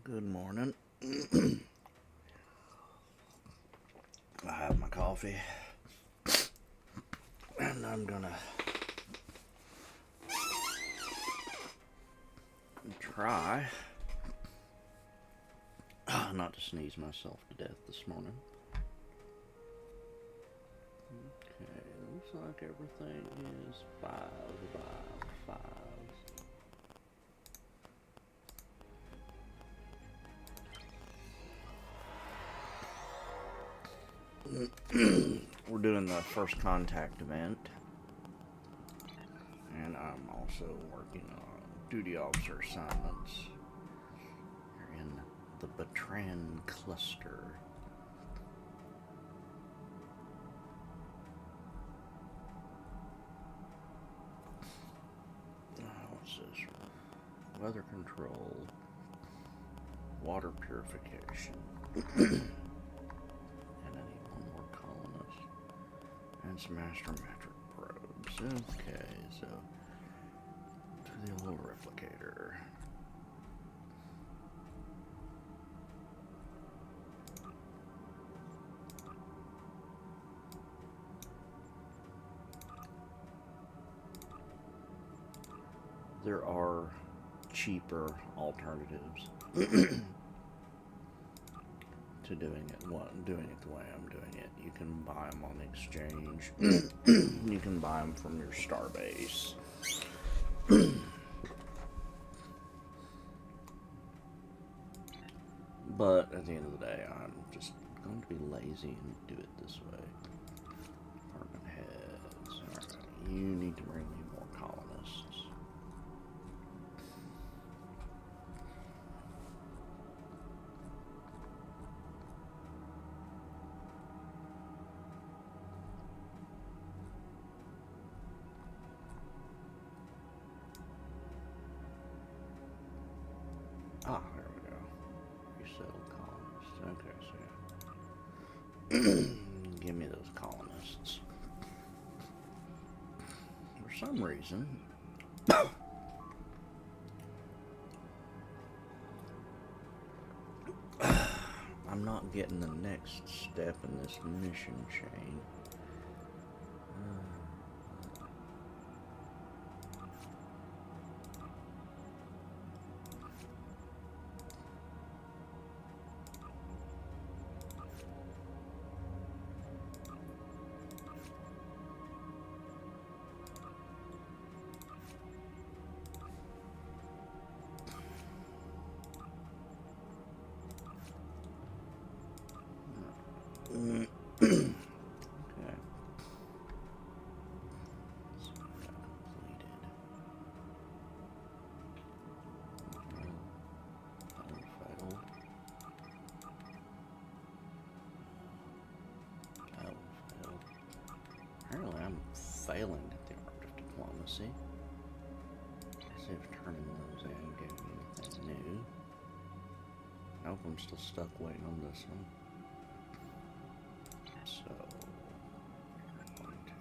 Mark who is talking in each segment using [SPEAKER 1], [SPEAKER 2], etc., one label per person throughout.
[SPEAKER 1] Good morning. I have my coffee and I'm gonna try not to sneeze myself to death this morning. Okay, looks like everything is 5 by 5. We're doing the first contact event, and I'm also working on duty officer assignments. We're in the Bertrand cluster. What's this? Weather control, water purification. And I need one more colonist and some astrometric probes. Okay, so to the old replicator. There are cheaper alternatives to doing it the way I'm doing it. You can buy them on the exchange. You can buy them from your starbase. But at the end of the day, I'm just going to be lazy and do it this way. Department heads. Alright, you need to bring me more colonists. Ah, there we go. Resettled colonists. Okay, so yeah. Give me those colonists. For some reason, I'm not getting the next step in this mission chain. Okay. So we got completed. Failed. Failed. Apparently I'm failing at the art of diplomacy. Let's see if turning those in gave me anything new. Nope, I'm still stuck waiting on this one. So, we're going to...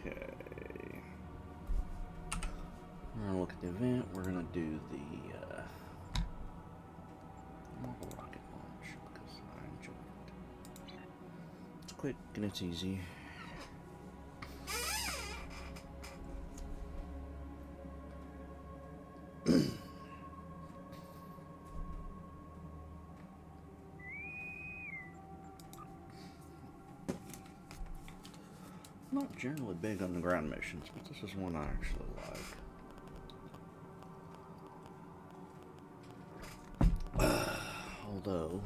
[SPEAKER 1] Okay. We're going to look at the event. We're going to do the mobile rocket launch because I enjoy it. It's quick and it's easy. I'm not generally big on the ground missions, but this is one I actually like. Although,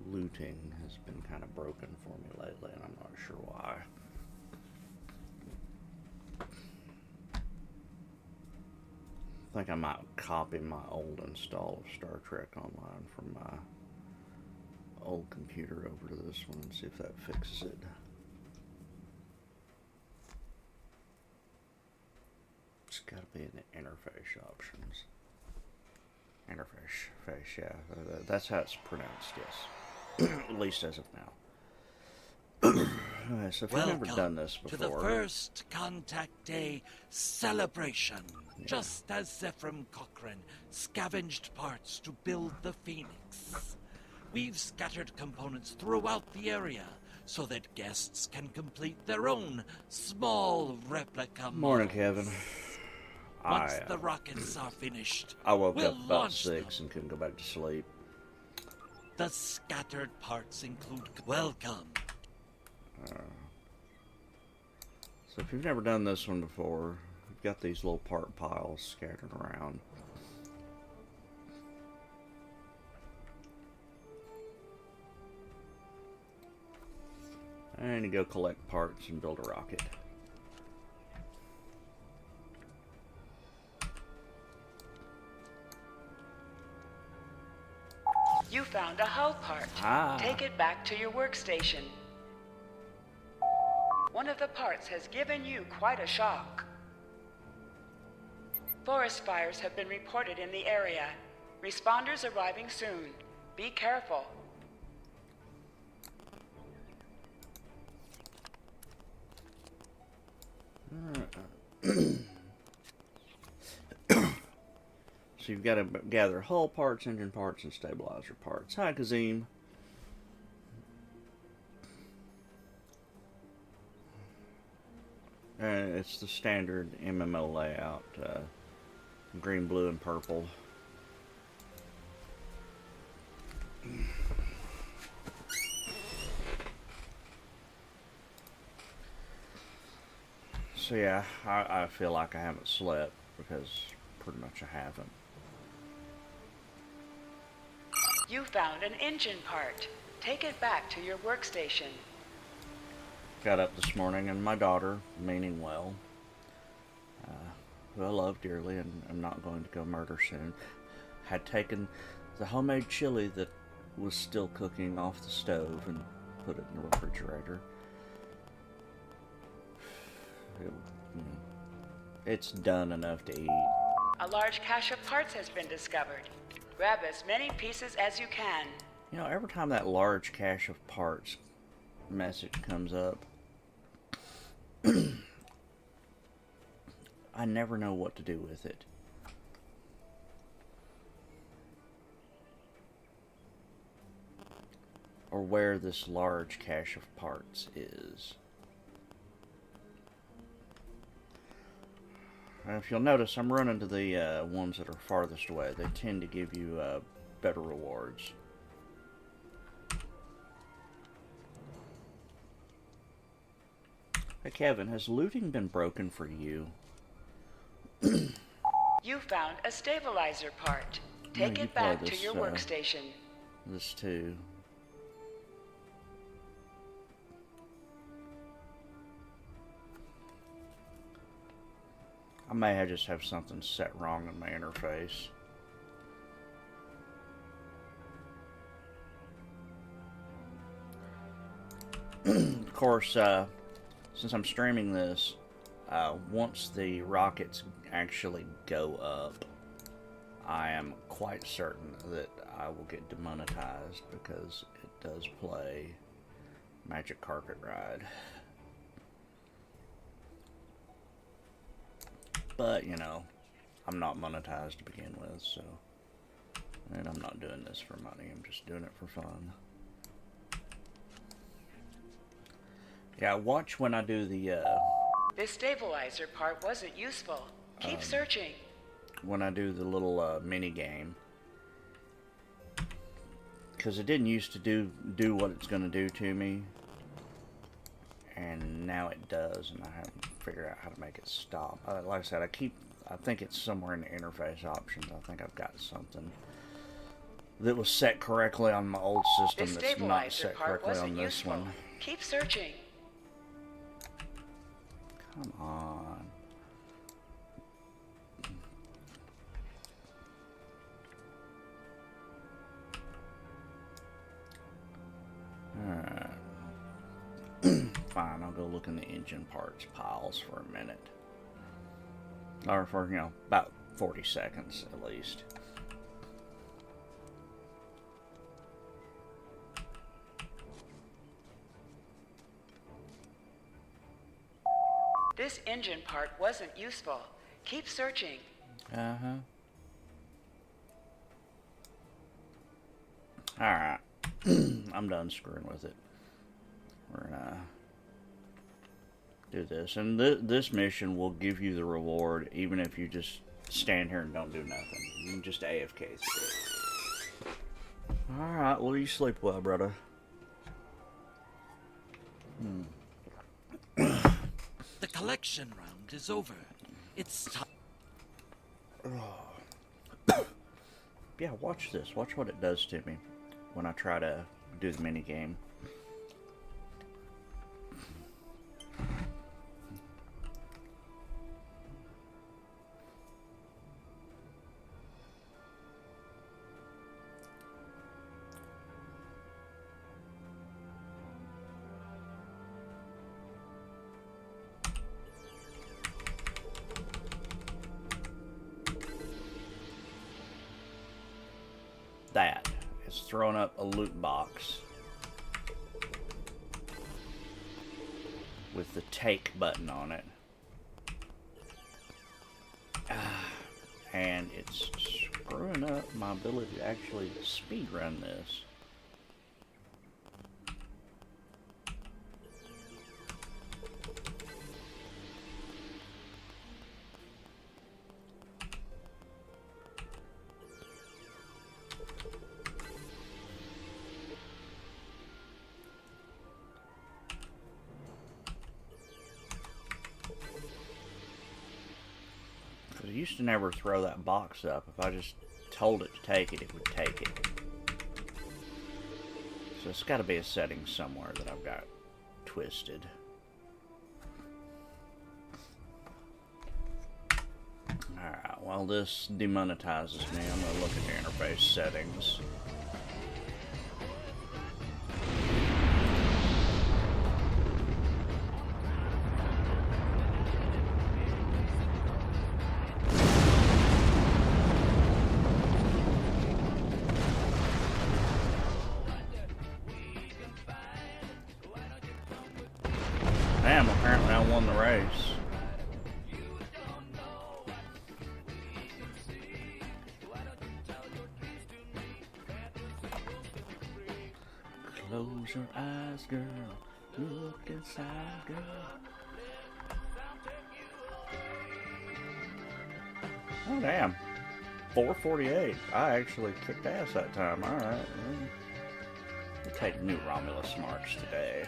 [SPEAKER 1] looting has been kind of broken for me lately, and I'm not sure why. I think I might copy my old install of Star Trek Online from my old computer over to this one and see if that fixes it. It's got to be in the interface options. Interface, yeah. That's how it's pronounced, yes. At least as of now. Alright, so if you've never done this before...
[SPEAKER 2] to the first Contact Day celebration.
[SPEAKER 1] Yeah.
[SPEAKER 2] Just as Zephram Cochrane scavenged parts to build the Phoenix. We've scattered components throughout the area so that guests can complete their own small replica
[SPEAKER 1] Morning,
[SPEAKER 2] models.
[SPEAKER 1] Kevin.
[SPEAKER 2] Once the rockets are finished,
[SPEAKER 1] I woke
[SPEAKER 2] we'll
[SPEAKER 1] up about
[SPEAKER 2] launch
[SPEAKER 1] 6
[SPEAKER 2] them.
[SPEAKER 1] and couldn't go back to sleep.
[SPEAKER 2] The scattered parts include welcome.
[SPEAKER 1] So if you've never done this one before, you've got these little part piles scattered around. And you go collect parts and build a rocket.
[SPEAKER 3] You found a hull part. Take it back to your workstation. One of the parts has given you quite a shock. Forest fires have been reported in the area. Responders arriving soon. Be careful.
[SPEAKER 1] So you've got to gather hull parts, engine parts, and stabilizer parts. Hi, Kazim. It's the standard MMO layout. Green, blue, and purple. So yeah, I feel like I haven't slept because pretty much I haven't.
[SPEAKER 3] You found an engine part. Take it back to your workstation.
[SPEAKER 1] Got up this morning and my daughter, meaning well, who I love dearly and I'm not going to go murder soon, had taken the homemade chili that was still cooking off the stove and put it in the refrigerator. It's done enough to eat.
[SPEAKER 3] A large cache of parts has been discovered. Grab as many pieces as you can.
[SPEAKER 1] You know, every time that large cache of parts message comes up, I never know what to do with it. Or where this large cache of parts is. Now, if you'll notice, I'm running to the ones that are farthest away. They tend to give you better rewards. Hey Kevin, has looting been broken for you?
[SPEAKER 3] You found a stabilizer part. Take
[SPEAKER 1] you
[SPEAKER 3] it back
[SPEAKER 1] play
[SPEAKER 3] to
[SPEAKER 1] this,
[SPEAKER 3] your workstation.
[SPEAKER 1] This too. I may just have something set wrong in my interface. Of course, since I'm streaming this, once the rockets actually go up, I am quite certain that I will get demonetized because it does play Magic Carpet Ride. But, you know, I'm not monetized to begin with, so... And I'm not doing this for money, I'm just doing it for fun. Yeah, watch when I do the,
[SPEAKER 3] This stabilizer part wasn't useful. Keep searching.
[SPEAKER 1] when I do the little, mini-game. Because it didn't used to do what it's going to do to me. And now it does, and I haven't figured out how to make it stop. Like I said, I think it's somewhere in the interface options. I think I've got something that was set correctly on my old system
[SPEAKER 3] This
[SPEAKER 1] that's not
[SPEAKER 3] stabilizer
[SPEAKER 1] set
[SPEAKER 3] part
[SPEAKER 1] correctly on
[SPEAKER 3] wasn't
[SPEAKER 1] this
[SPEAKER 3] useful.
[SPEAKER 1] one.
[SPEAKER 3] Keep searching.
[SPEAKER 1] Come on. fine. I'll go look in the engine parts piles for a minute. Or for, you know, about 40 seconds at least.
[SPEAKER 3] This engine part wasn't useful. Keep searching.
[SPEAKER 1] Uh-huh. Alright. I'm done screwing with it. We're gonna do this. And this mission will give you the reward even if you just stand here and don't do nothing. You can just AFK through it. Alright, well, you sleep well, brother.
[SPEAKER 2] The collection round is over. It's time.
[SPEAKER 1] Yeah, watch this. Watch what it does to me when I try to do the mini game. That is throwing up a loot box with the take button on it. And it's screwing up my ability to actually speedrun this. It used to never throw that box up. If I just told it to take it, it would take it. So it's got to be a setting somewhere that I've got twisted. Alright, well, this demonetizes me. I'm going to look at the interface settings. Damn, apparently I won the race. Close your eyes, girl. Look inside, girl. Oh, damn. 448. I actually kicked ass that time. Alright. We'll take new Romulus marks today.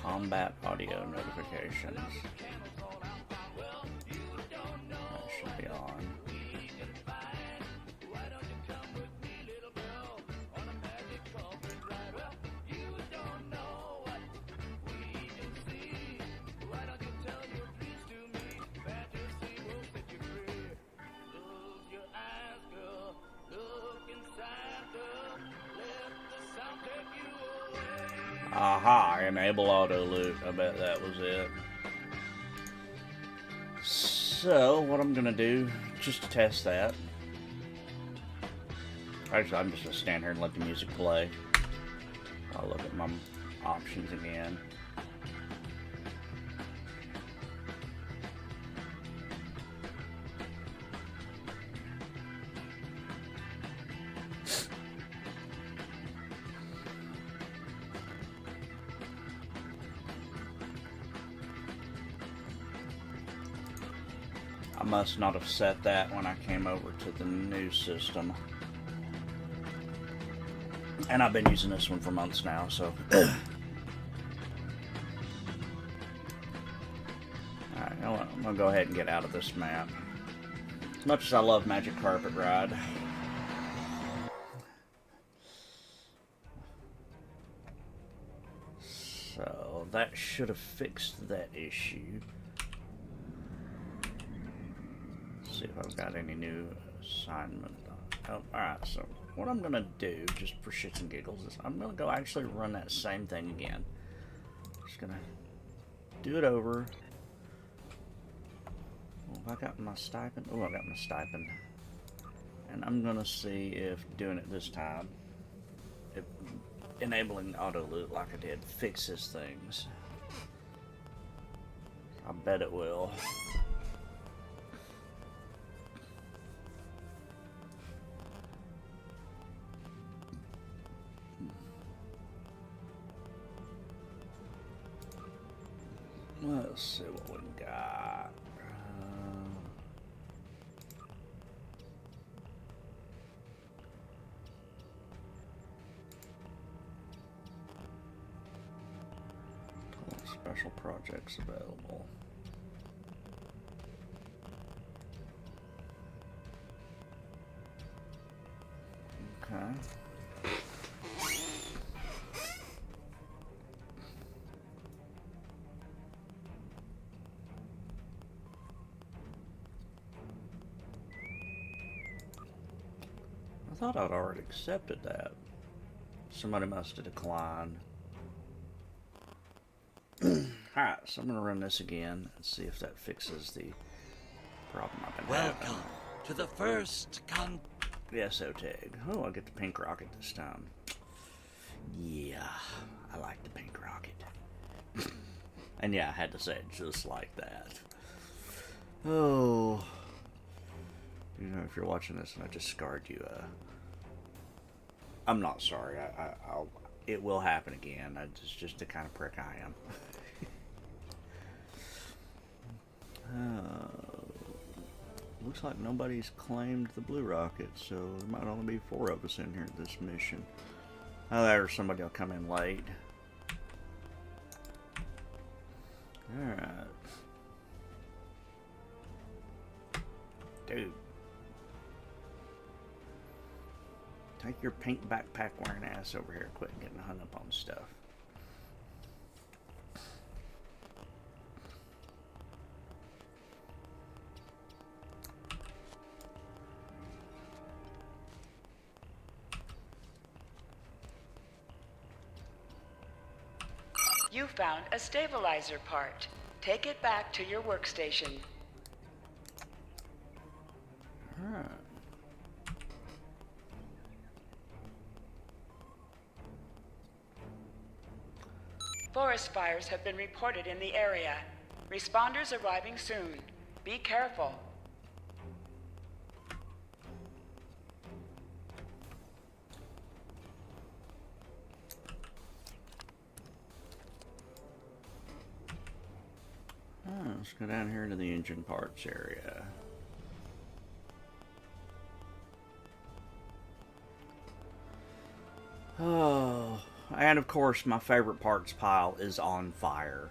[SPEAKER 1] Combat audio notifications. That should be on. Aha, enable auto loot. I bet that was it. So, what I'm gonna do, just to test that. Actually, I'm just gonna stand here and let the music play. I'll look at my options again. I must not have set that when I came over to the new system. And I've been using this one for months now, so... Alright, you know what? I'm gonna go ahead and get out of this map. As much as I love Magic Carpet Ride. So, that should have fixed that issue. See if I've got any new assignment Oh, alright, so what I'm gonna do, just for shits and giggles, is I'm gonna go actually run that same thing again. Just gonna do it over. Oh, have I got my stipend? Oh, I got my stipend. And I'm gonna see if doing it this time, if enabling auto loot like I did, fixes things. I bet it will. Let's see what we got. Special projects available. Okay. I thought I'd already accepted that. Somebody must have declined. Alright, so I'm going to run this again and see if that fixes the problem I've been having.
[SPEAKER 2] Welcome to the first
[SPEAKER 1] Yes, OTAG. Oh, I get the pink rocket this time. Yeah, I like the pink rocket. And yeah, I had to say it just like that. Oh. You know, if you're watching this and I just scarred you, I'm not sorry. It will happen again. It's just the kind of prick I am. Looks like nobody's claimed the blue rocket, so there might only be 4 of us in here at this mission. Oh, there's somebody will come in late. Alright. Dude. Take your pink backpack wearing ass over here. Quit getting hung up on stuff.
[SPEAKER 3] You found a stabilizer part. Take it back to your workstation.
[SPEAKER 1] Alright.
[SPEAKER 3] Forest fires have been reported in the area. Responders arriving soon. Be careful.
[SPEAKER 1] Let's go down here to the engine parts area. Oh, and of course my favorite parts pile is on fire.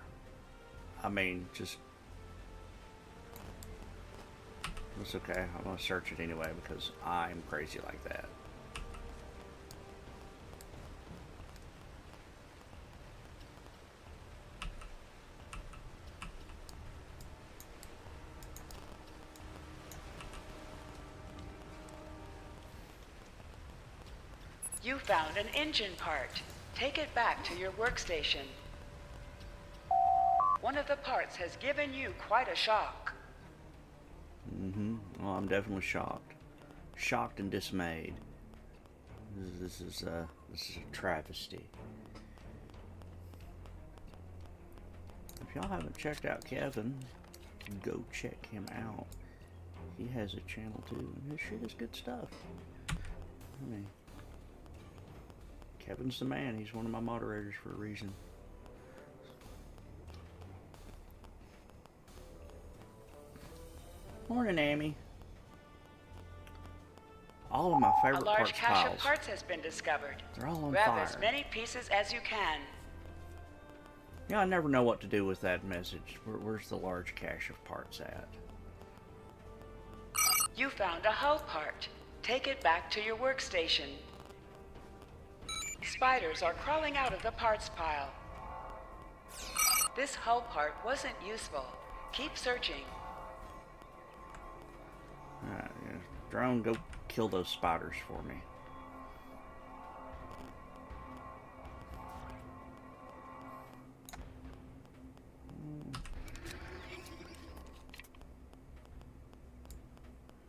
[SPEAKER 1] I mean, just... It's okay, I'm gonna search it anyway because I'm crazy like that.
[SPEAKER 3] You found an engine part. Take it back to your workstation. One of the parts has given you quite a shock.
[SPEAKER 1] Well, I'm definitely shocked. Shocked and dismayed. This is a travesty. If y'all haven't checked out Kevin, go check him out. He has a channel too, and his shit is good stuff. I mean, Kevin's the man. He's one of my moderators for a reason. Morning, Amy. All of my favorite
[SPEAKER 3] A large
[SPEAKER 1] parts
[SPEAKER 3] cache
[SPEAKER 1] piles.
[SPEAKER 3] of parts has been discovered.
[SPEAKER 1] They're all on
[SPEAKER 3] Grab
[SPEAKER 1] fire.
[SPEAKER 3] as many pieces as you can.
[SPEAKER 1] Yeah, I never know what to do with that message. Where's the large cache of parts at?
[SPEAKER 3] You found a hull part. Take it back to your workstation. Spiders are crawling out of the parts pile. This hull part wasn't useful. Keep searching.
[SPEAKER 1] Alright, yeah. Drone, go kill those spiders for me.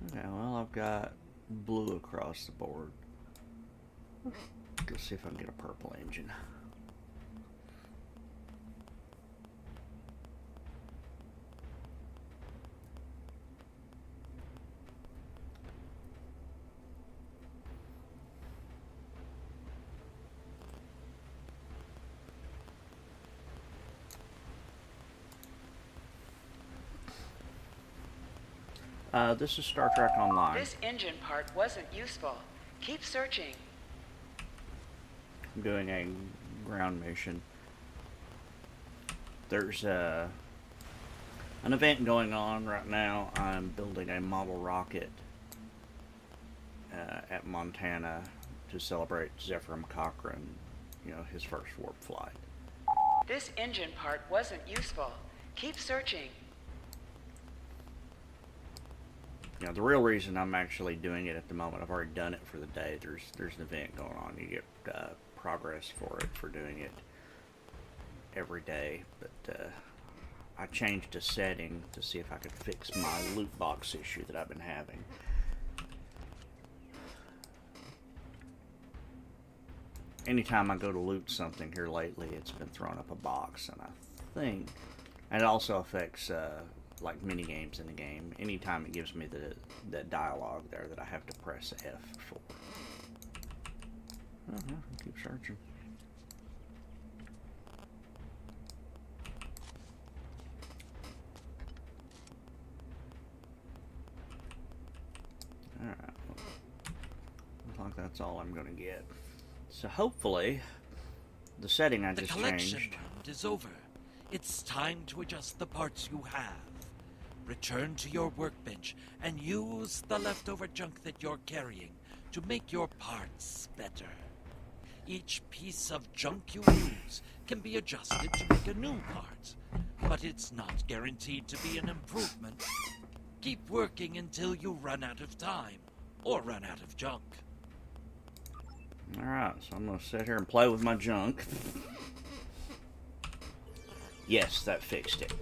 [SPEAKER 1] Okay, well, I've got blue across the board. Let's see if I can get a purple engine. This is Star Trek Online.
[SPEAKER 3] This engine part wasn't useful. Keep searching.
[SPEAKER 1] I'm doing a ground mission. There's an event going on right now. I'm building a model rocket at Montana to celebrate Zephyr Cochrane, his first warp flight.
[SPEAKER 3] This engine part wasn't useful. Keep searching.
[SPEAKER 1] The real reason I'm actually doing it at the moment, I've already done it for the day. There's an event going on. You get progress for it, for doing it every day. But I changed a setting to see if I could fix my loot box issue that I've been having. Anytime I go to loot something here lately, it's been throwing up a box, and I think it also affects like mini games in the game. Anytime it gives me the dialogue there that I have to press F for. Keep searching. Alright. Looks like that's all I'm gonna get. So hopefully the setting I just changed.
[SPEAKER 2] The collection round is over. It's time to adjust the parts you have. Return to your workbench and use the leftover junk that you're carrying to make your parts better. Each piece of junk you use can be adjusted to make a new part, but it's not guaranteed to be an improvement. Keep working until you run out of time or run out of junk.
[SPEAKER 1] Alright, so I'm going to sit here and play with my junk. Yes, that fixed it.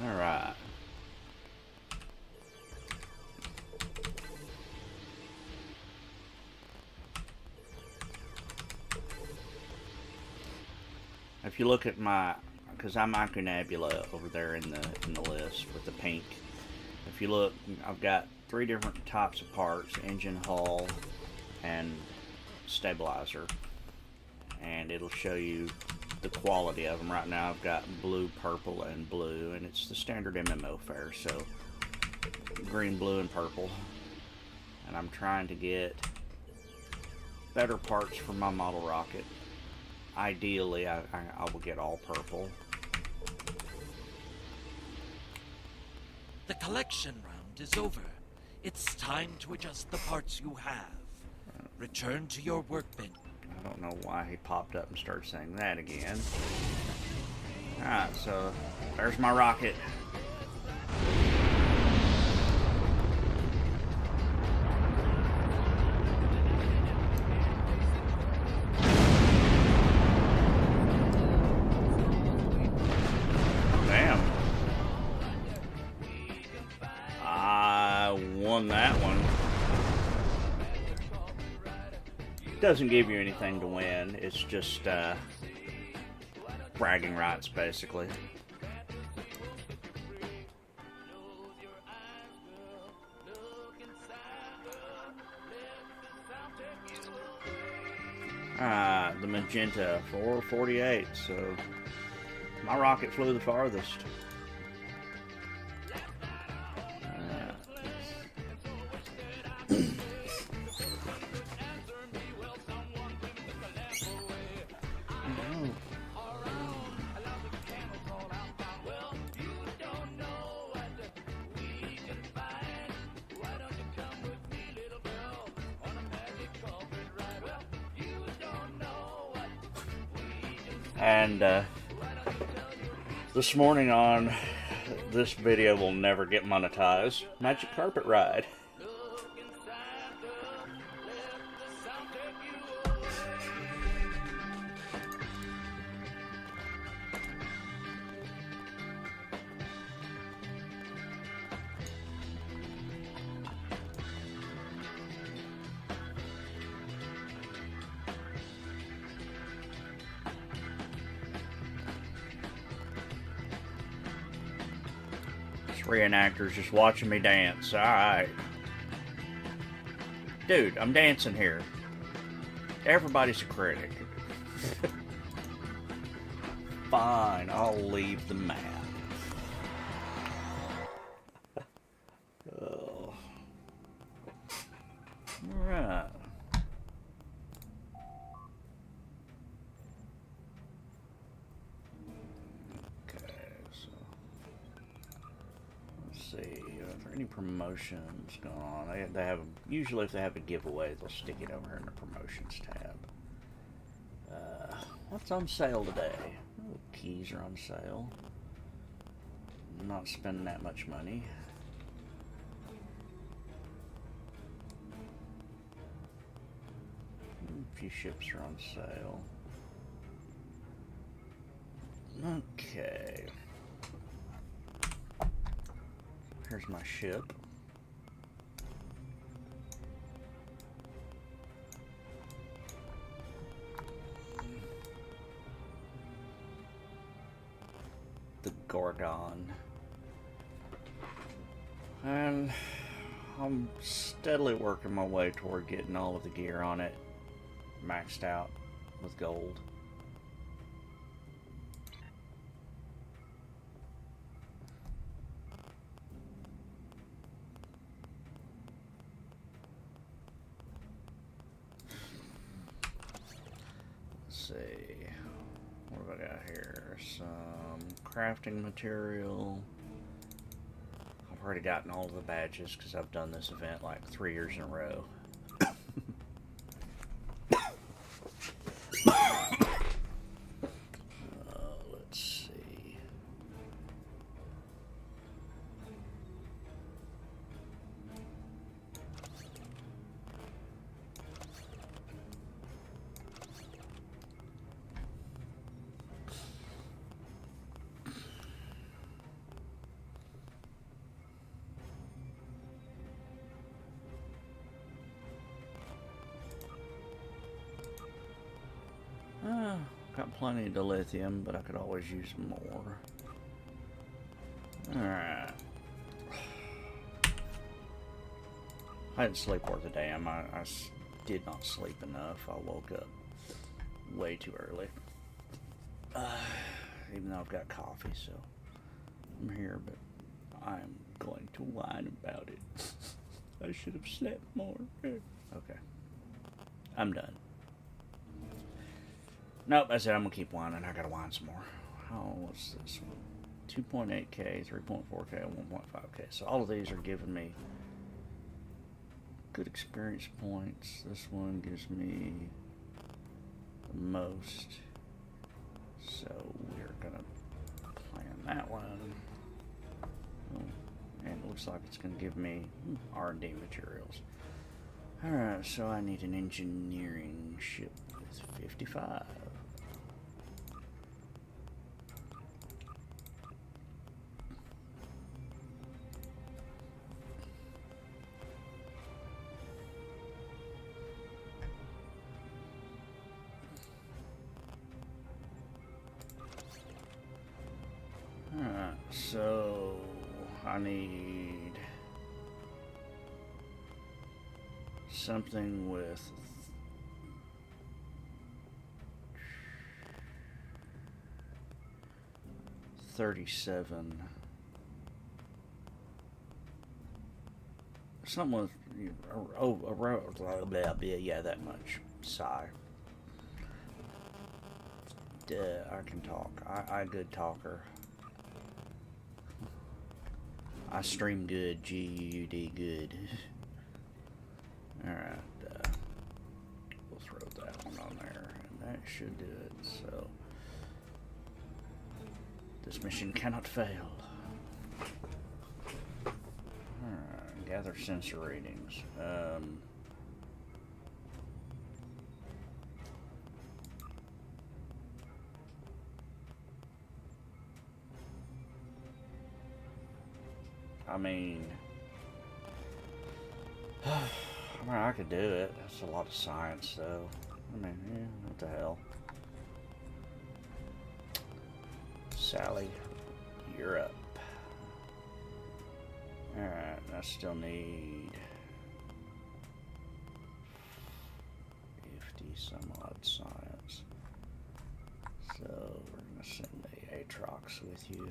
[SPEAKER 1] Alright. If you look at my, because I'm Micronebula over there in the list with the pink. If you look, I've got 3 different types of parts: engine, hull, and stabilizer. And it'll show you the quality of them. Right now I've got blue, purple, and blue, and it's the standard MMO fare, so green, blue, and purple. And I'm trying to get better parts for my model rocket. Ideally, I will get all purple.
[SPEAKER 2] The collection round is over. It's time to adjust the parts you have. Return to your workbench.
[SPEAKER 1] I don't know why he popped up and started saying that again. Alright, so there's my rocket. Damn. I won that one. Doesn't give you anything to win. It's just bragging rights, basically. The magenta 448. So my rocket flew the farthest. And this morning on This video will never get monetized. Magic carpet ride. Reenactors just watching me dance. Alright. Dude, I'm dancing here. Everybody's a critic. Fine, I'll leave the map. Oh. Alright. Any promotions going on? They have, usually if they have a giveaway, they'll stick it over in the promotions tab. What's on sale today? Oh, keys are on sale. I'm not spending that much money. A few ships are on sale. Okay. Here's my ship. The Gorgon. And I'm steadily working my way toward getting all of the gear on it maxed out with gold. What have I got here? Some crafting material. I've already gotten all of the badges because I've done this event like 3 years in a row. Let's see. Got plenty of lithium, but I could always use more. Alright. I didn't sleep worth a damn. I did not sleep enough. I woke up way too early. Even though I've got coffee, so I'm here, but I'm going to whine about it. I should have slept more. Okay. I'm done. Nope, that's it. I'm going to keep whining. I got to whine some more. What's this one? 2.8k, 3.4k, 1.5k. So all of these are giving me good experience points. This one gives me the most. So we're going to plan that one. Oh, and it looks like it's going to give me R&D materials. Alright, so I need an engineering ship with 55. Alright, so I need something with 37. Something with yeah, that much. Sigh. Duh, I can talk. I good talker. I stream good, G-U-D good. Alright, we'll throw that one on there, and that should do it, so. This mission cannot fail. Gather sensor readings. I mean, I could do it. That's a lot of science, though. I mean, yeah, what the hell? Sally, you're up. Alright, I still need 50 some odd science. So we're gonna send the Atrox with you.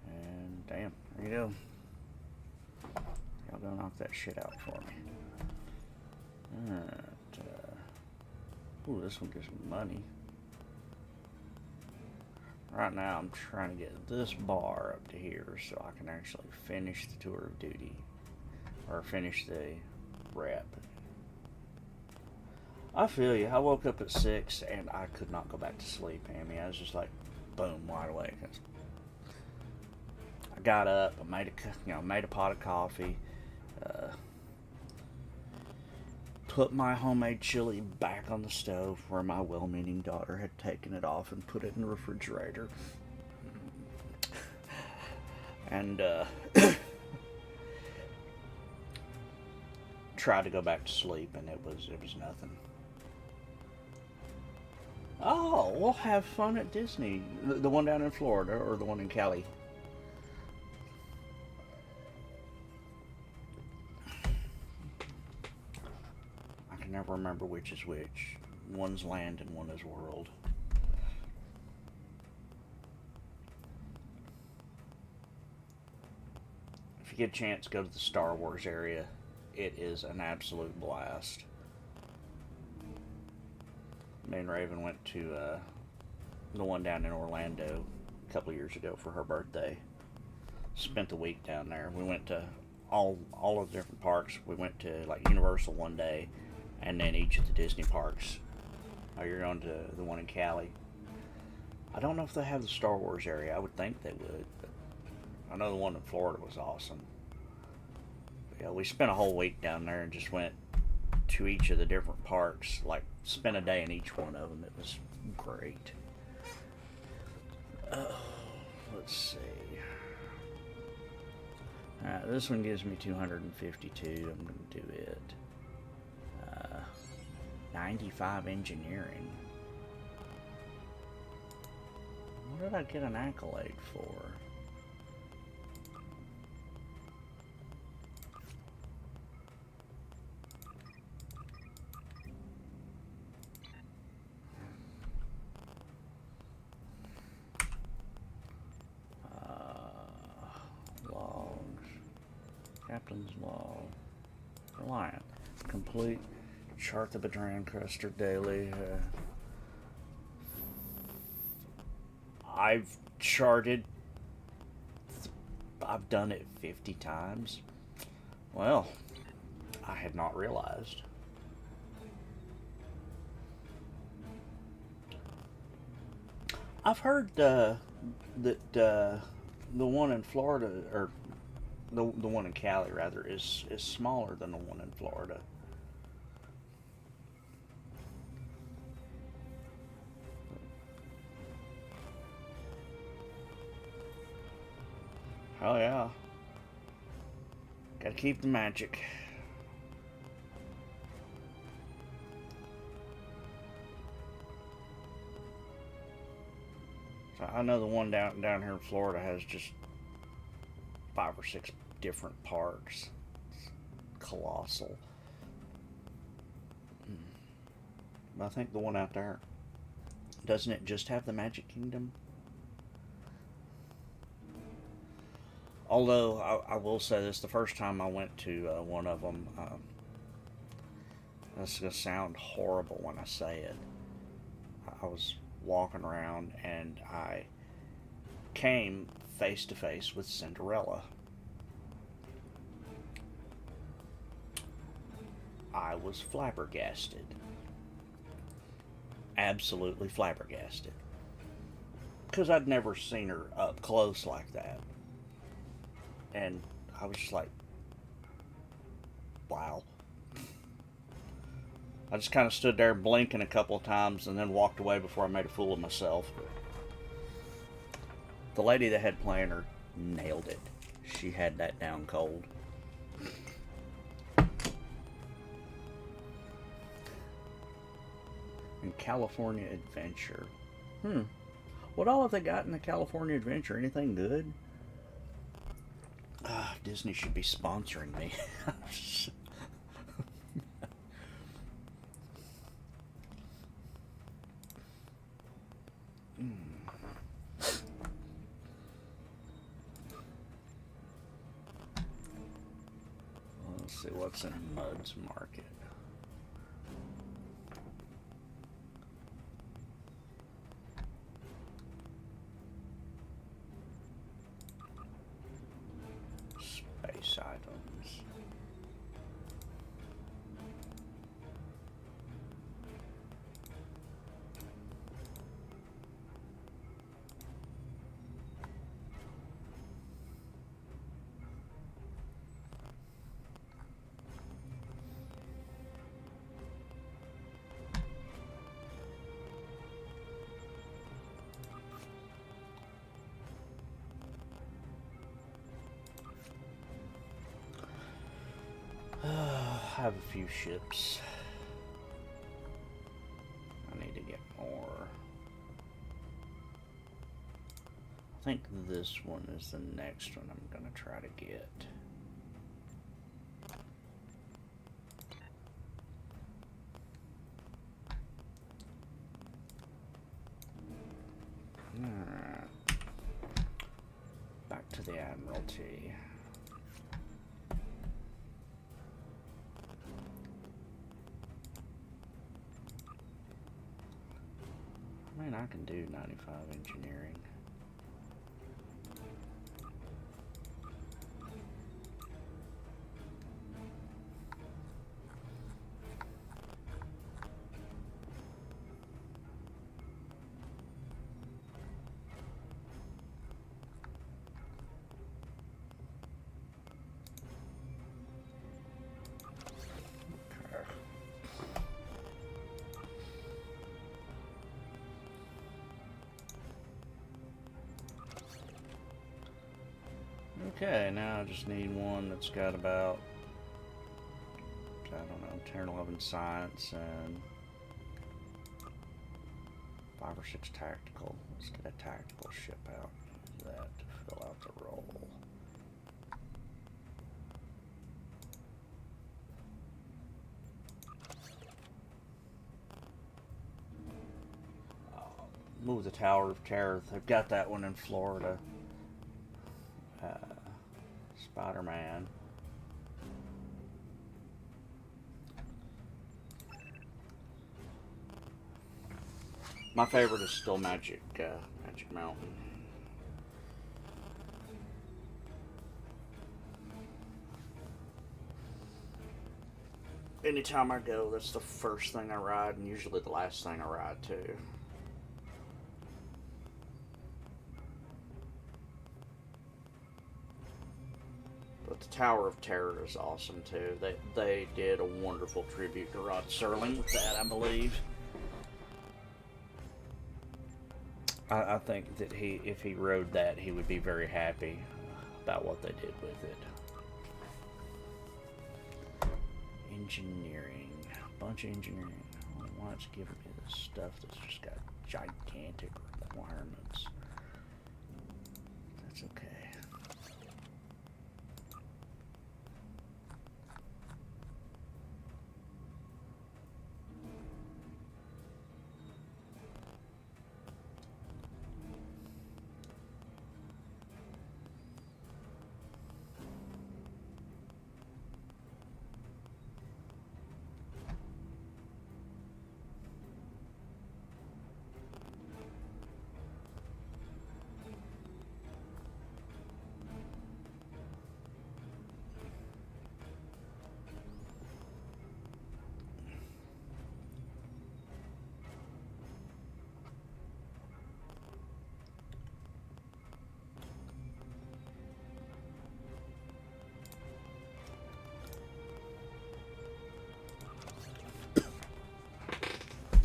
[SPEAKER 1] And damn, there you go. Y'all go knock that shit out for me. Alright. Ooh, this one gives me money. Right now I'm trying to get this bar up to here so I can actually finish the tour of duty. Or finish the rep. I feel you. I woke up at 6 and I could not go back to sleep, Amy. I was just like, boom, wide awake. I got up, I made a pot of coffee, put my homemade chili back on the stove where my well-meaning daughter had taken it off and put it in the refrigerator. And tried to go back to sleep, and it was nothing. Oh, we'll have fun at Disney. The one down in Florida or the one in Cali? I can never remember which is which. One's land and one is world. If you get a chance, go to the Star Wars area. It is an absolute blast. Me and Raven went to the one down in Orlando a couple of years ago for her birthday. Spent the week down there. We went to all of the different parks. We went to like Universal one day, and then each of the Disney parks. Oh, you're going to the one in Cali. I don't know if they have the Star Wars area. I would think they would, but I know the one in Florida was awesome. But yeah, we spent a whole week down there and just went to each of the different parks, like spent a day in each one of them. It was great. Let's see. Alright, this one gives me 252. I'm going to do it. 95 engineering. What did I get an accolade for? Logs. Captain's log. Reliant. Complete. Chart the Bedrayan Cruster daily. I've charted. I've done it 50 times. Well, I had not realized. I've heard that the one in Florida, or the one in Cali rather, is smaller than the one in Florida. Oh yeah. Gotta keep the magic. So I know the one down here in Florida has just 5 or 6 different parks. It's colossal. But I think the one out there, doesn't it just have the Magic Kingdom? Although, I will say this, the first time I went to one of them, this is going to sound horrible when I say it. I was walking around and I came face to face with Cinderella. I was flabbergasted. Absolutely flabbergasted. Because I'd never seen her up close like that. And I was just like, wow. I just kind of stood there blinking a couple of times and then walked away before I made a fool of myself. The lady that had Planner nailed it. She had that down cold. And California Adventure. What all have they got in the California Adventure? Anything good? Disney should be sponsoring me. Let's see what's in Mud's Market. Space items. I have a few ships. I need to get more. I think this one is the next one I'm gonna try to get. Alright. Back to the Admiralty. I mean, I can do 95 engineering. Okay, now I just need one that's got about, I don't know, 10 or 11 science and 5 or 6 tactical. Let's get a tactical ship out. Use that to fill out the role. Move the Tower of Terror. They've got that one in Florida. Spider-Man. My favorite is still Magic Mountain. Anytime I go, that's the first thing I ride, and usually the last thing I ride too. But the Tower of Terror is awesome too. They did a wonderful tribute to Rod Serling with that, I believe. I think that if he rode that, he would be very happy about what they did with it. Engineering. A bunch of engineering. I don't know why it's giving me this stuff that's just got gigantic requirements. That's okay.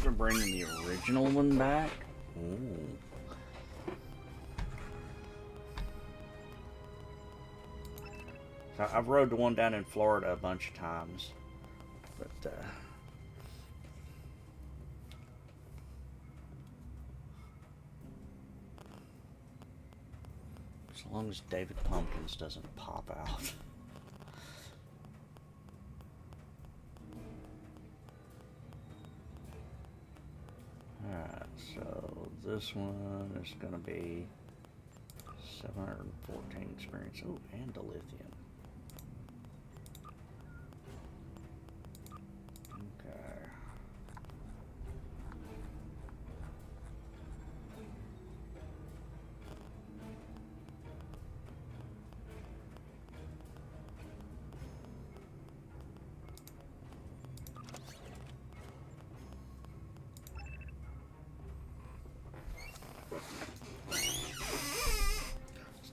[SPEAKER 1] They're bringing the original one back? Ooh. So I've rode the one down in Florida a bunch of times. But, as long as David Pumpkins doesn't pop out. Alright, so this one is going to be 714 experience. Oh, and a lithium. Okay.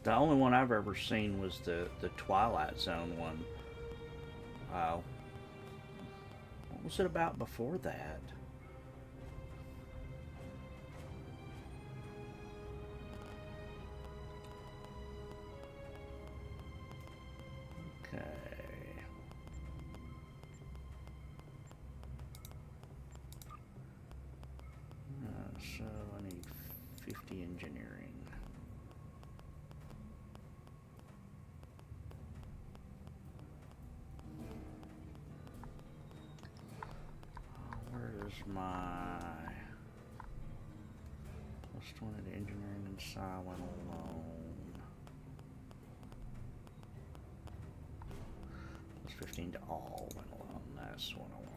[SPEAKER 1] The only one I've ever seen was the Twilight Zone one. What was it about before that? Okay. So I need 50 engineering. Where's my plus 20 to engineering and Psi went alone. Plus 15 to all went alone. That's what I want.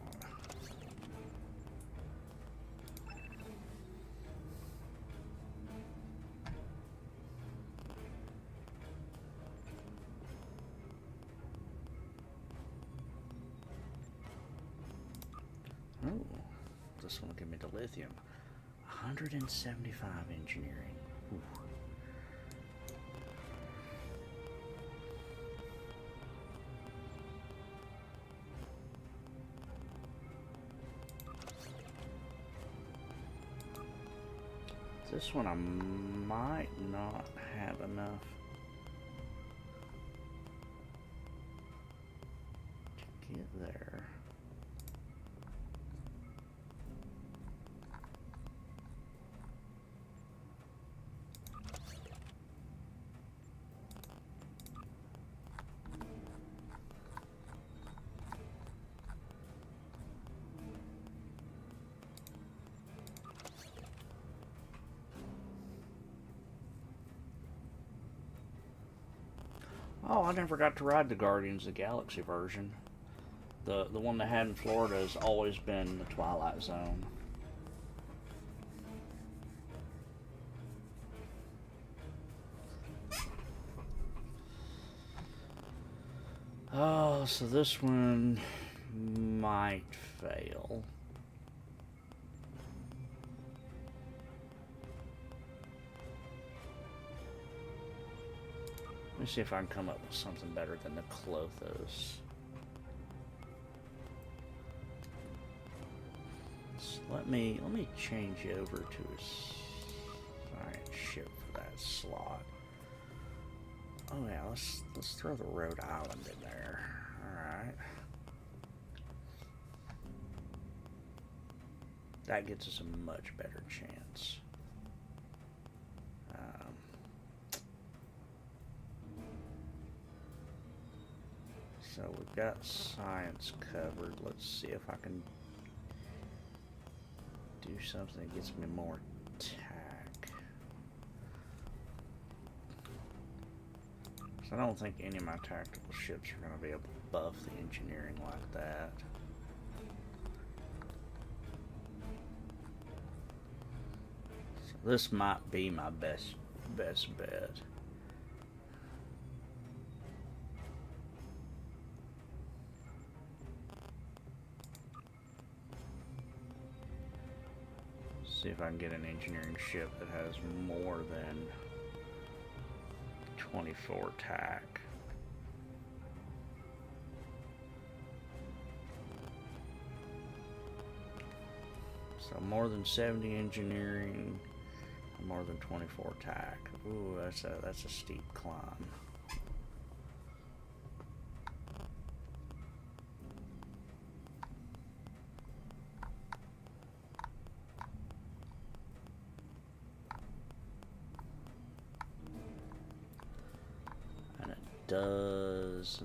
[SPEAKER 1] Oh, this one will give me the lithium. 175 engineering. Ooh. This one I might not have enough to get there. Oh, I never got to ride the Guardians of the Galaxy version. The one they had in Florida has always been the Twilight Zone. Oh, so this one might fail. Let me see if I can come up with something better than the Clothos. So let me change you over to a science ship for that slot. Oh yeah, let's throw the Rhode Island in there. Alright. That gives us a much better chance. So we've got science covered. Let's see if I can do something that gets me more tack. So I don't think any of my tactical ships are going to be able to buff the engineering like that. So this might be my best bet. See if I can get an engineering ship that has more than 24 tack. So more than 70 engineering, more than 24 attack. Ooh, that's a steep climb. And it does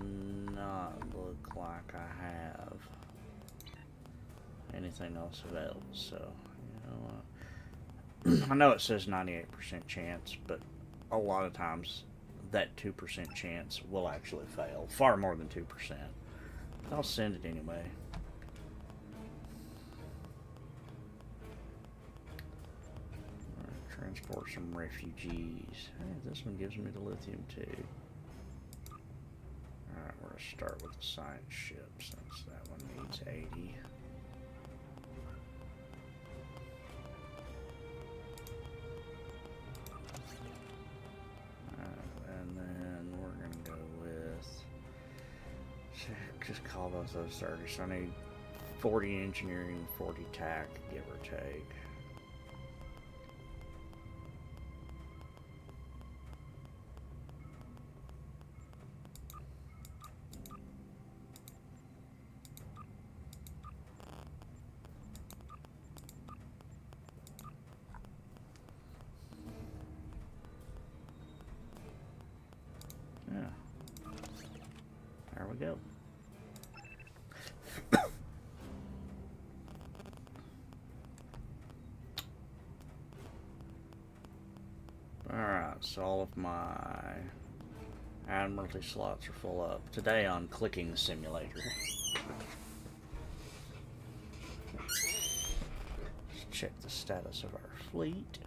[SPEAKER 1] not look like I have anything else available, so you know what? I know it says 98% chance, but a lot of times that 2% chance will actually fail. Far more than 2%. I'll send it anyway. Transport some refugees. Hey, this one gives me the lithium too. Alright, we're going to start with the science ship since that one needs 80. And then we're going to go with, just call those 30. So I need 40 engineering, 40 tack, give or take. There we go. Alright, so all of my Admiralty slots are full up. Today on Clicking the Simulator. Let's check the status of our fleet.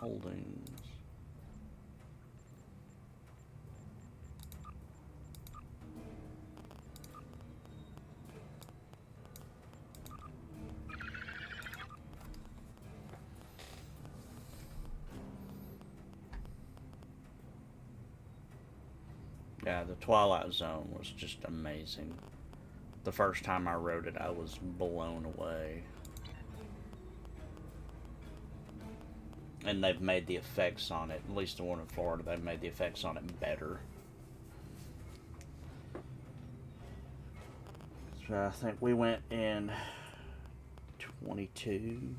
[SPEAKER 1] Holdings. Yeah, the Twilight Zone was just amazing. The first time I rode it, I was blown away. And they've made the effects on it, at least the one in Florida, they've made the effects on it better. So I think we went in 22.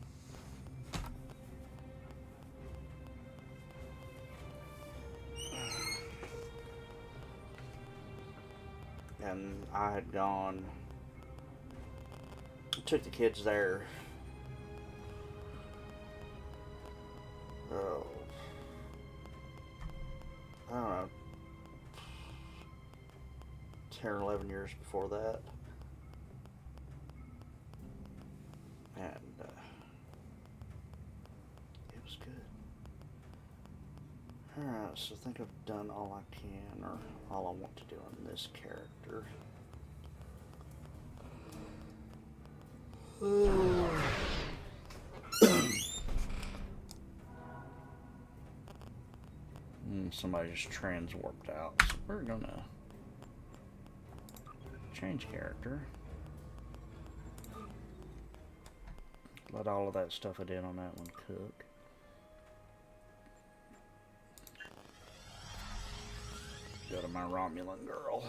[SPEAKER 1] And I had gone, took the kids there. Oh, I don't know, 10 or 11 years before that. And it was good. Alright, so I think I've done all I can, or all I want to do on this character. Somebody just transwarped out, so we're gonna change character. Let all of that stuff I did on that one cook. Go to my Romulan girl.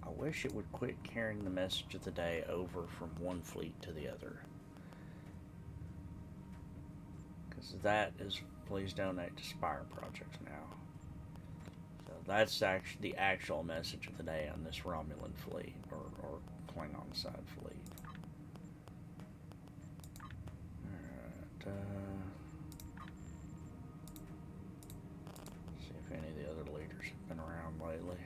[SPEAKER 1] I wish it would quit carrying the message of the day over from one fleet to the other. So that is please donate to Spire Project now. So that's actually the actual message of the day on this Romulan fleet, or Klingon side fleet. Alright, see if any of the other leaders have been around lately.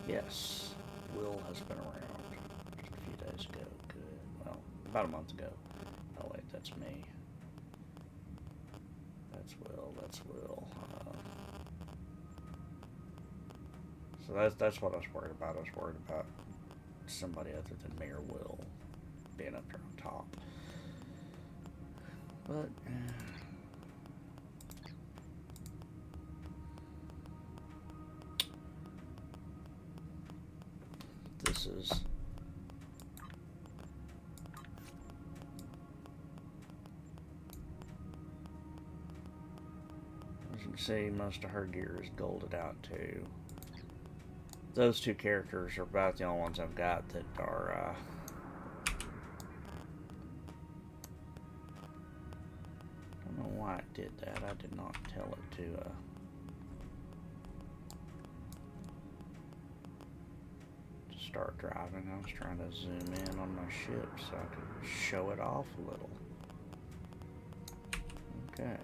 [SPEAKER 1] Yes, Will has been around just a few days ago. Good. Well, about a month ago. Oh wait, that's me. That's Will. That's Will. So that's what I was worried about. I was worried about somebody other than Mayor Will being up there on top. But this is as you can see, most of her gear is golded out too. Those two characters are about the only ones I've got that are I don't know why it did that. I did not tell it to start driving. I was trying to zoom in on my ship so I could show it off a little. Okay.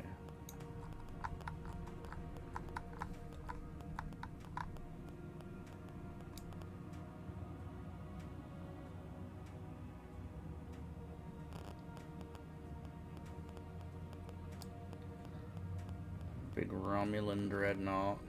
[SPEAKER 1] Big Romulan dreadnought.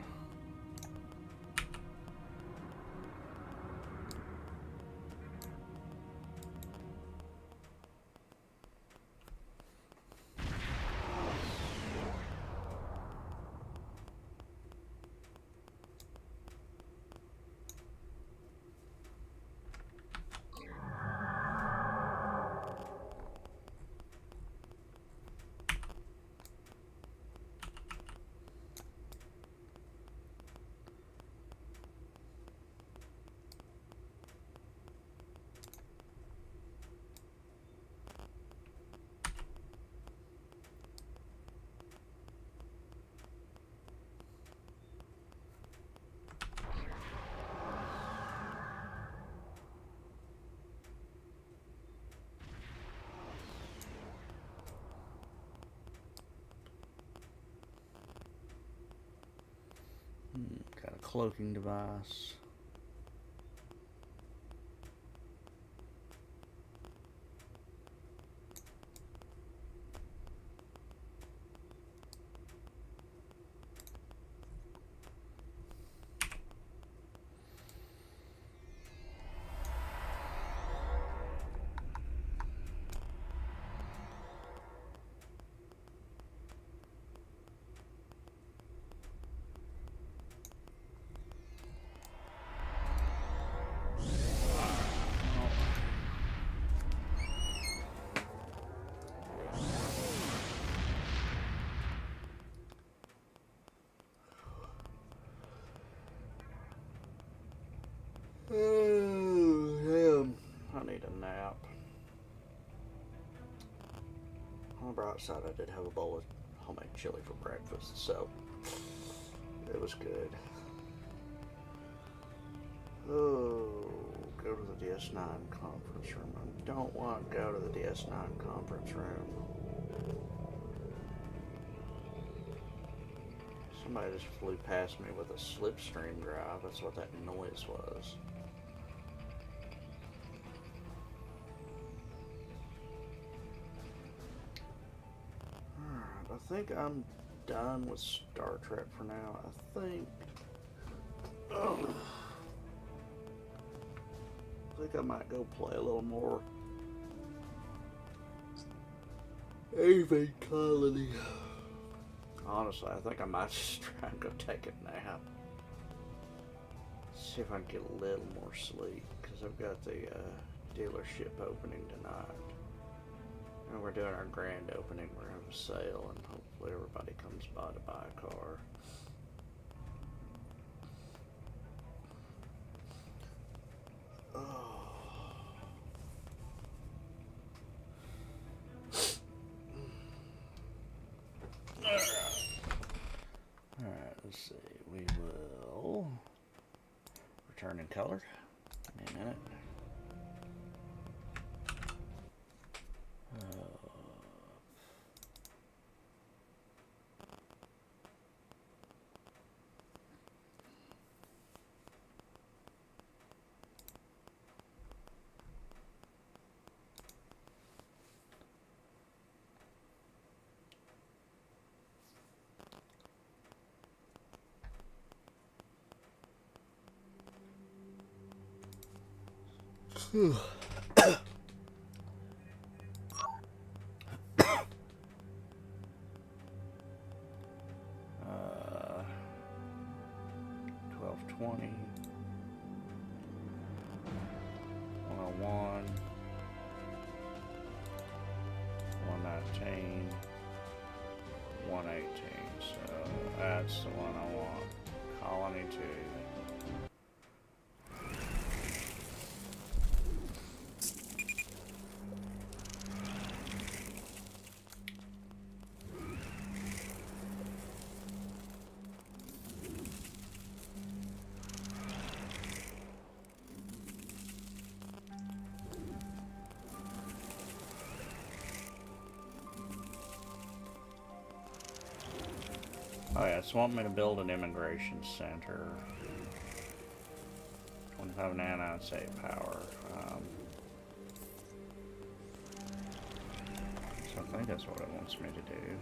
[SPEAKER 1] Got a cloaking device. Oh, damn. I need a nap. On the bright side, I did have a bowl of homemade chili for breakfast, so it was good. Oh, go to the DS9 conference room. I don't want to go to the DS9 conference room. Somebody just flew past me with a slipstream drive. That's what that noise was. Alright, I think I'm done with Star Trek for now. I think I might go play a little more Aven Colony. Honestly, I think I might just try and go take a nap. See if I can get a little more sleep, because I've got the dealership opening tonight. And we're doing our grand opening. We're having a sale, and hopefully everybody comes by to buy a car. Oh. let's see. We will return in color. Give me a minute. Whew. 1220, 101, 119, 118. So that's the one I want. Colony 2. Oh yeah, it's wanting me to build an immigration center. 25 nano, save power. So I think that's what it wants me to do.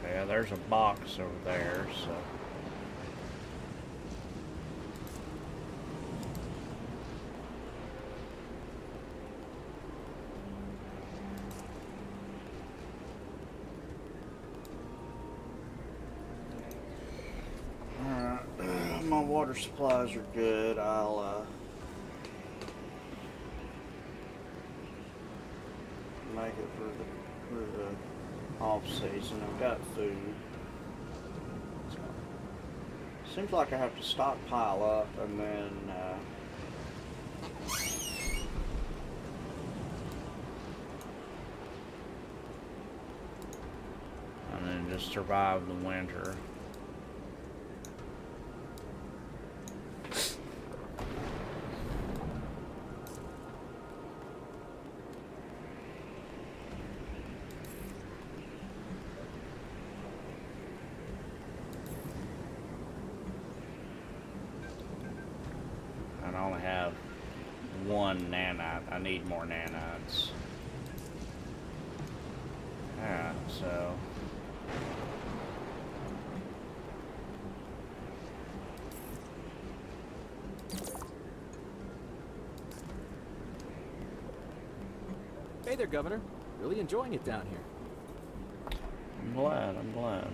[SPEAKER 1] Okay, there's a box over there, so. Alright, my water supplies are good. I'll make it for the off season. I've got food. So, seems like I have to stockpile up and then just survive the winter. I only have one nanite. I need more nanites. Alright, so
[SPEAKER 4] Hey there, Governor. Really enjoying it down here.
[SPEAKER 1] I'm glad.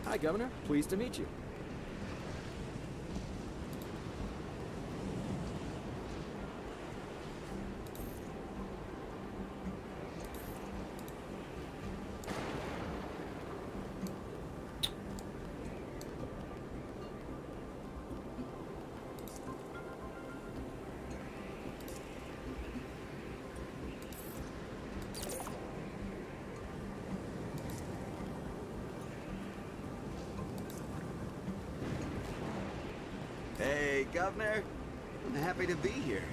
[SPEAKER 4] Hi, Governor. Pleased to meet you.
[SPEAKER 5] Hey, Governor. I'm happy to be here.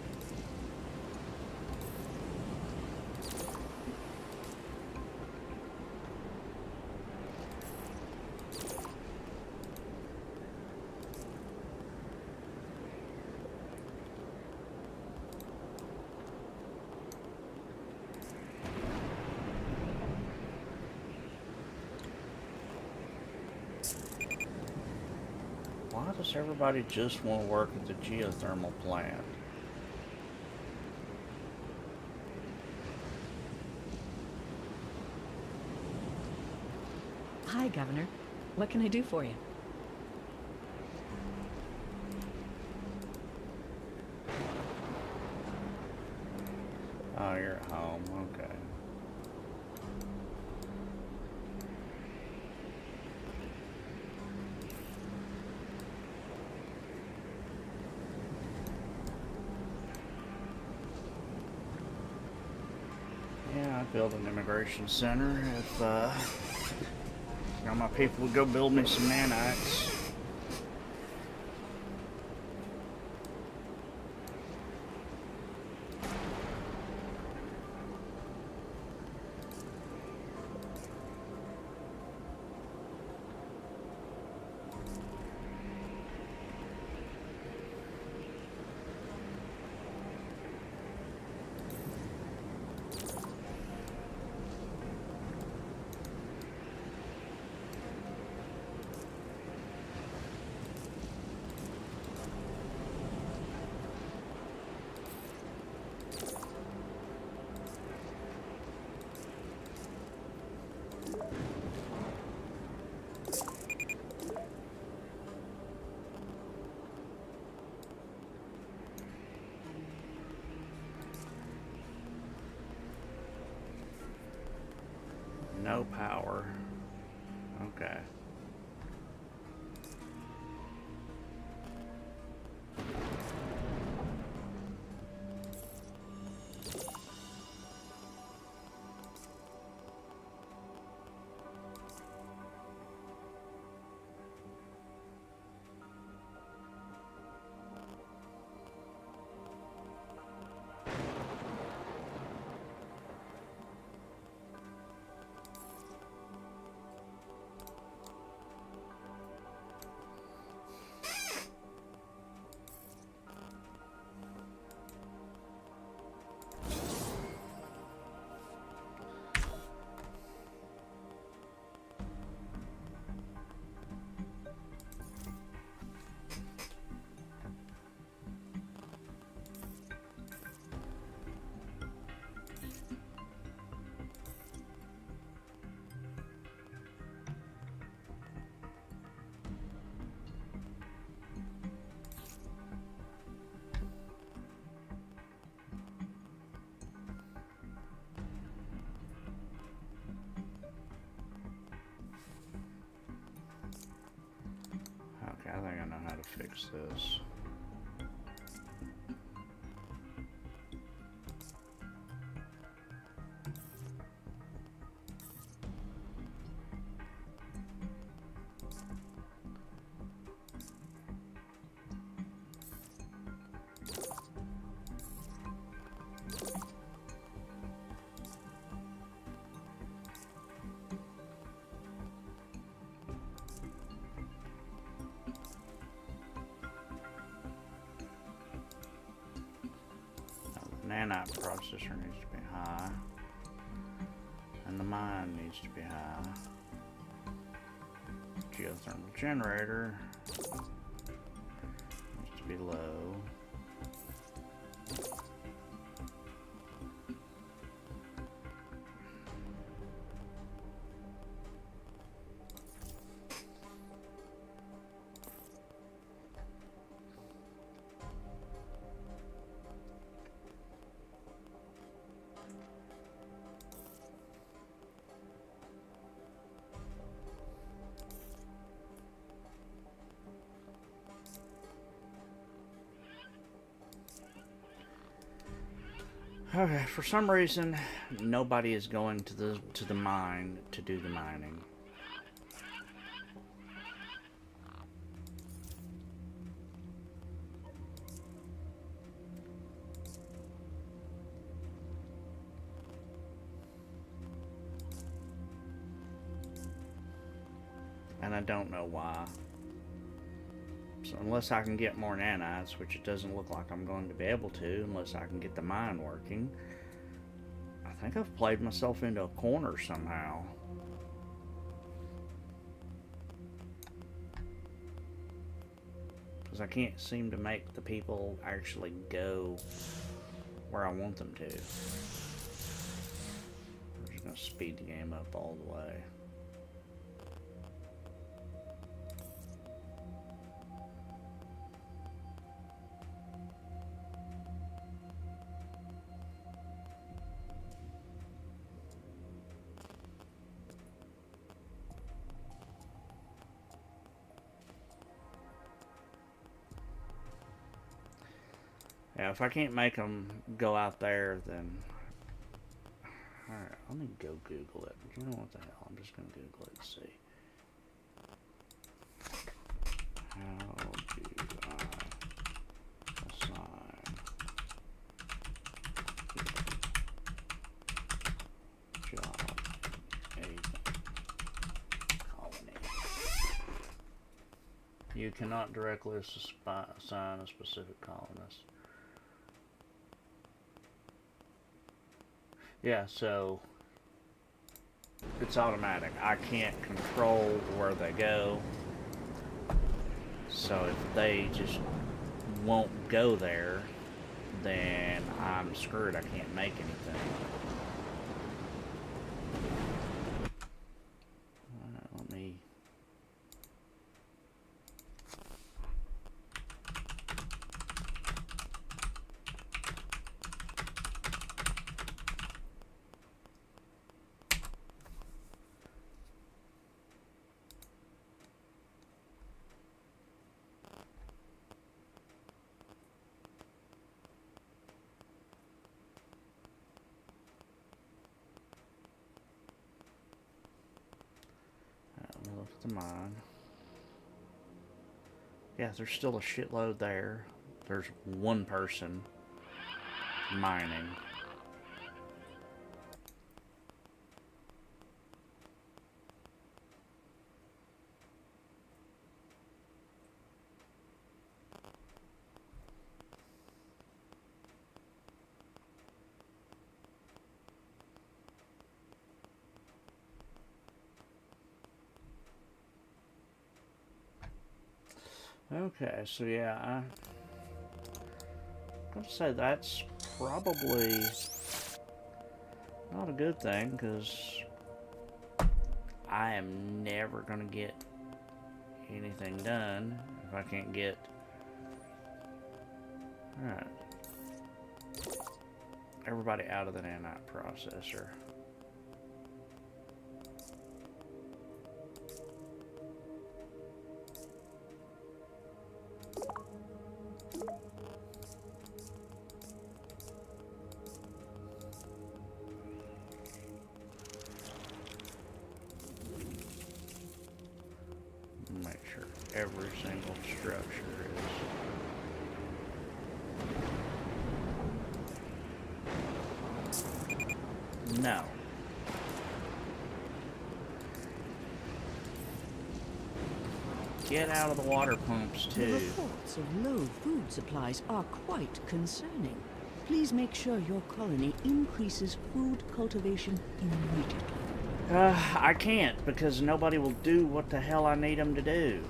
[SPEAKER 1] Why does everybody just want to work at the geothermal plant?
[SPEAKER 6] Hi, Governor. What can I do for you?
[SPEAKER 1] Oh, you're at home. Okay. Yeah, I'd build an immigration center if, you know, my people would go build me some nanites. No power. Okay. Okay, I think I know how to fix this. Nanite processor needs to be high, and the mine needs to be high. Geothermal generator needs to be low. Okay, for some reason, nobody is going to the mine to do the mining. And I don't know why. So unless I can get more nanites, which it doesn't look like I'm going to be able to, unless I can get the mine working, I think I've played myself into a corner somehow. Because I can't seem to make the people actually go where I want them to. I'm just going to speed the game up all the way. Yeah, if I can't make them go out there, then... Alright, let me go Google it. You know what the hell? I'm just going to Google it and see. How do I assign job Aven colony? You cannot directly assign a specific colonist. Yeah, so it's automatic. I can't control where they go. So if they just won't go there, then I'm screwed. I can't make anything. Alright, let me... the mine. Yeah, there's still a shitload there. There's one person mining. Okay, so yeah, I'm gonna say that's probably not a good thing, because I am never gonna get anything done if I can't get... Alright. Everybody out of the nanite processor. Make sure every single structure is... No. Get out of the water pumps,
[SPEAKER 7] The
[SPEAKER 1] too.
[SPEAKER 7] reports of low food supplies are quite concerning. Please make sure your colony increases food cultivation immediately.
[SPEAKER 1] I can't, because nobody will do what the hell I need them to do.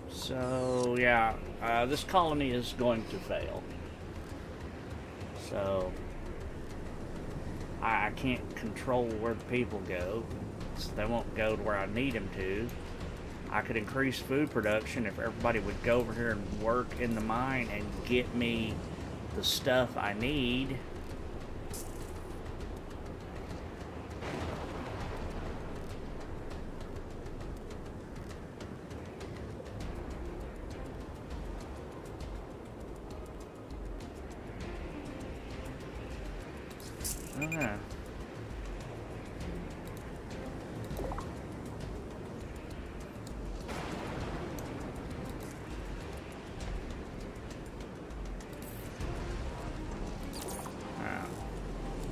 [SPEAKER 1] So, yeah, this colony is going to fail. So, I can't control where the people go. So they won't go to where I need them to. I could increase food production if everybody would go over here and work in the mine and get me the stuff I need. Okay.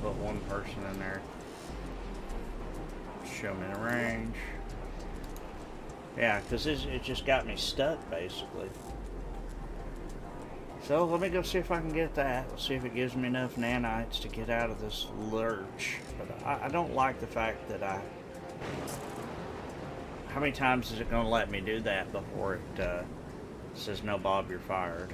[SPEAKER 1] Put one person in there. Show me the range. Yeah, because it just got me stuck, basically. So, let me go see if I can get that. Let's see if it gives me enough nanites to get out of this lurch. But I don't like the fact that How many times is it going to let me do that before it It says no, Bob, you're fired.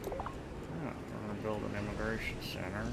[SPEAKER 1] Oh, we're gonna build an immigration center.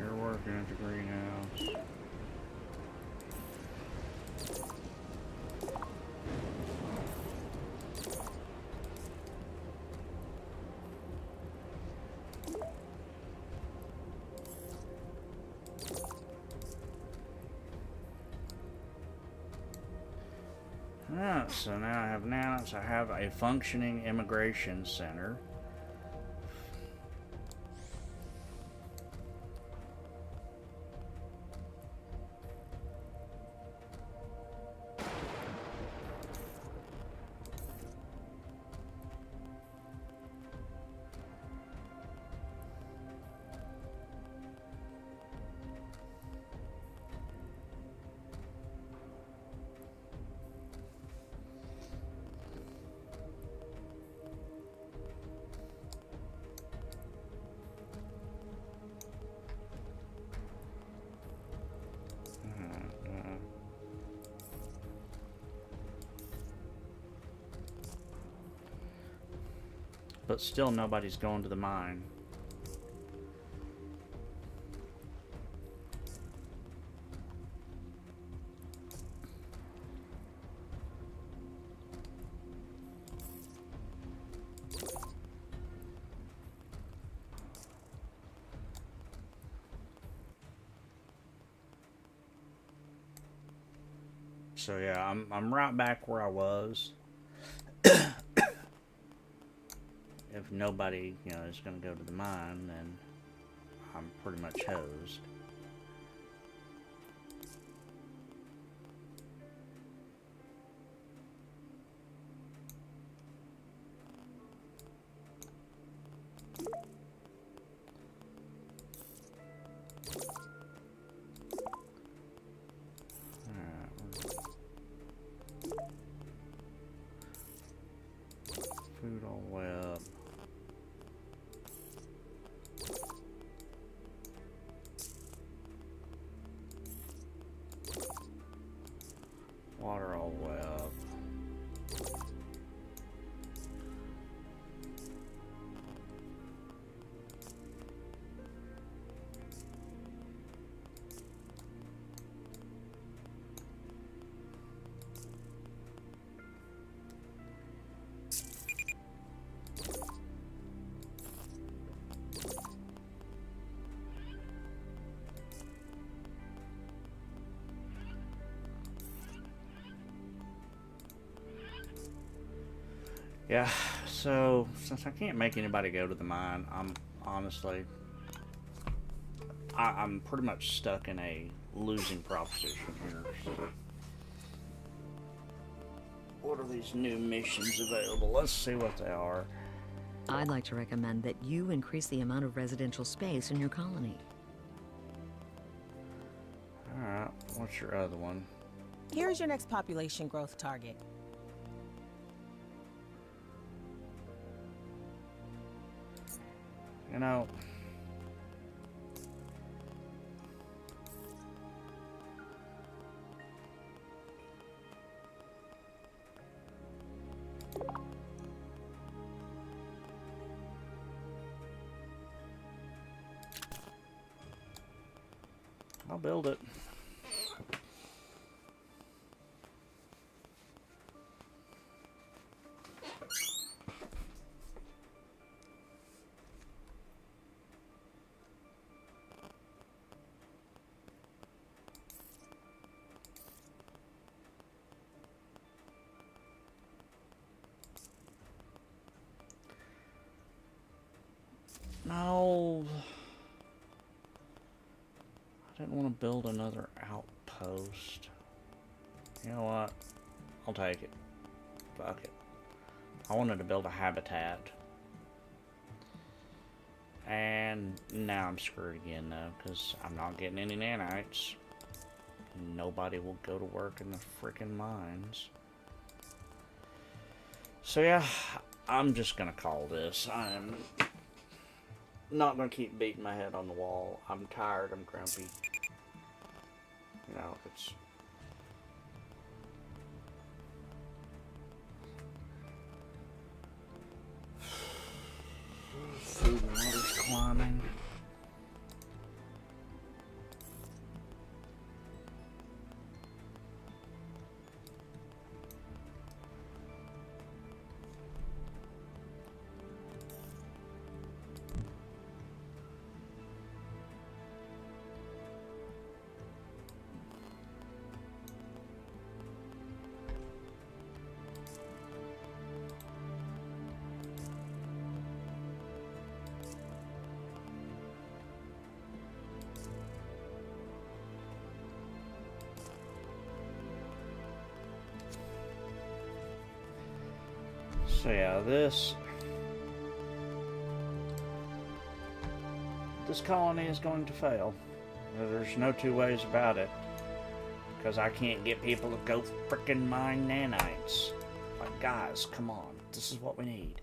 [SPEAKER 1] You're working at the greenhouse. Alright, so now I have announced I have a functioning immigration center. But still nobody's going to the mine. So yeah, I'm right back where I was. If nobody, is going to go to the mine, then I'm pretty much hosed. Food all web. Water all web. Yeah, so since I can't make anybody go to the mine, I'm honestly, I'm pretty much stuck in a losing proposition here. What are these new missions available? Let's see what they are.
[SPEAKER 6] I'd like to recommend that you increase the amount of residential space in your colony.
[SPEAKER 1] Alright, what's your other one?
[SPEAKER 8] Here's your next population growth target.
[SPEAKER 1] You know, I'll build it. I didn't want to build another outpost. You know what? I'll take it. Fuck it. I wanted to build a habitat. And now I'm screwed again, though, because I'm not getting any nanites. Nobody will go to work in the freaking mines. So yeah, I'm just gonna call this. I'm not gonna keep beating my head on the wall. I'm tired, I'm grumpy. You know, it's... Food and water's climbing. So yeah, this colony is going to fail. There's no two ways about it. Because I can't get people to go frickin' mine nanites. Like, guys, come on. This is what we need.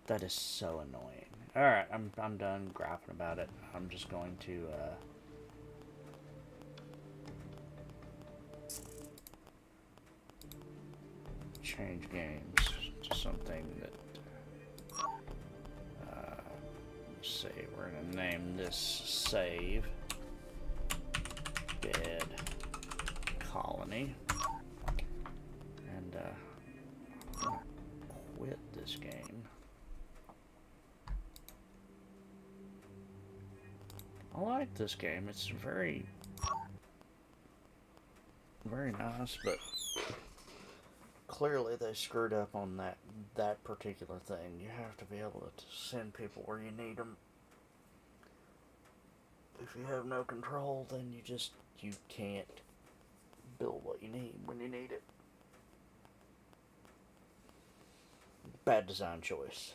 [SPEAKER 1] That is so annoying. Alright, I'm done griping about it. I'm just going to, change games to something that, let's see, we're gonna name this save bed colony, and I'm gonna quit this game. I like this game. It's very nice, but clearly they screwed up on that particular thing. You have to be able to send people where you need them. If you have no control, then you can't build what you need when you need it. Bad design choice.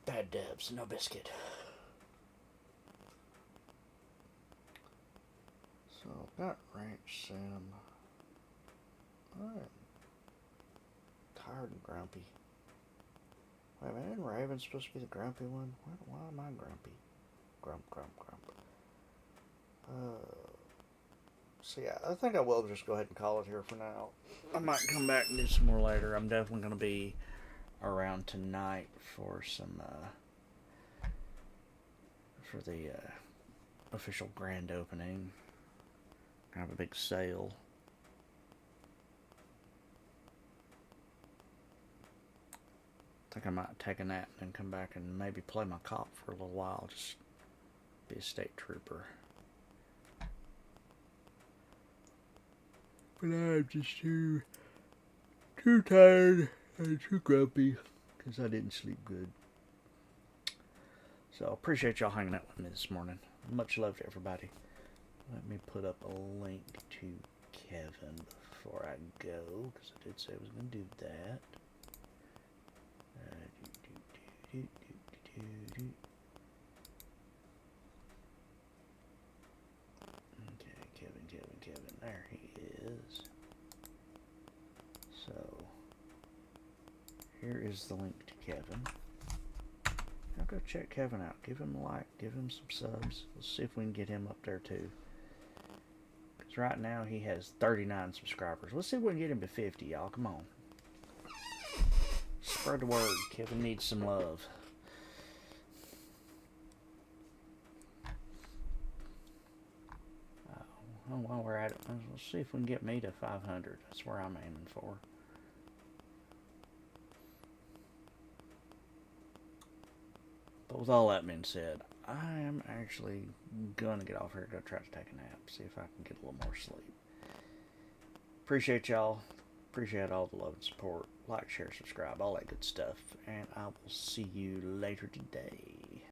[SPEAKER 1] Bad devs, no biscuit. So I've got ranch sim. I'm tired and grumpy. Wait a minute, isn't Raven supposed to be the grumpy one? Why am I grumpy? Grump. So yeah, I think I will just go ahead and call it here for now. I might come back and do some more later. I'm definitely going to be around tonight for some, for the, official grand opening. Have a big sale. I think I might take a nap and then come back and maybe play my cop for a little while. Just be a state trooper. But I'm just too tired and too grumpy because I didn't sleep good. So appreciate y'all hanging out with me this morning. Much love to everybody. Let me put up a link to Kevin before I go, because I did say I was going to do that. Okay, Kevin. There he is. So, here is the link to Kevin. Now go check Kevin out. Give him a like. Give him some subs. Let's see if we can get him up there too. Because right now he has 39 subscribers. Let's see if we can get him to 50, y'all. Come on. Spread the word. Kevin needs some love. Oh, while we're at it, let's see if we can get me to 500. That's where I'm aiming for. But with all that being said, I am actually going to get off here and go try to take a nap. See if I can get a little more sleep. Appreciate y'all. Appreciate all the love and support. Like, share, subscribe, all that good stuff. And I will see you later today.